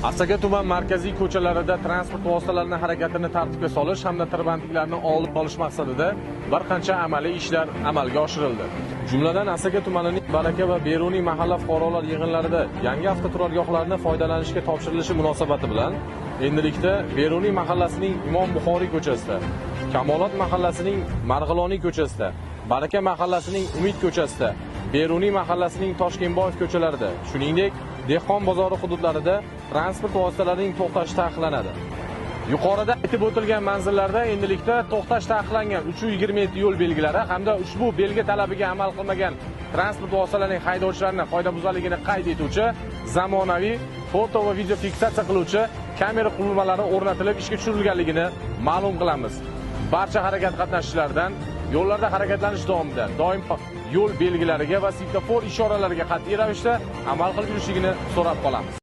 Asaka tuman markaziy ko'chalarida transport vositalarini harakatini tartibga solish hamda tirbandliklarni oldini olish maqsadida bir qancha amaliy ishlar amalga oshirildi. Jumladan Asaka tumanining Baraka va Beruniy mahalla fuqarolar yig'inlarida yangi avtoturargohlarni foydalanishga topshirilishi munosabati bilan endilikda Beruniy mahallasining Imom Buxoriy ko'chasida, Kamolot mahallasining Marg'iloniy ko'chasida, Baraka mahallasining Umid ko'chasida, Beruniy mahallasining Toshkentboyev ko'chalarida, shuningdek Dehqon bozori hududlarida transport vositalarining to'xtashi taqiqlanadi. Yuqorida aytib o'tilgan manzillarda endilikda to'xtash taqiqlangan 327 yo'l belgilari hamda ushbu belgi talabiga amal qilmagan transport vositalarining haydovchilarini qoidabuzarligini qayd etuvchi zamonaviy foto va video fiksatsiya qiluvchi kamera qurilmalari o'rnatilib ishga tushirilganligini ma'lum qilamiz. Barcha harakat qatnashchilaridan yo'llarda harakatlanish davomida doim yo'l belgilariga va svetofor ishoralariga qat'iy ravishda amal qilib yurishligini so'rab qolamiz.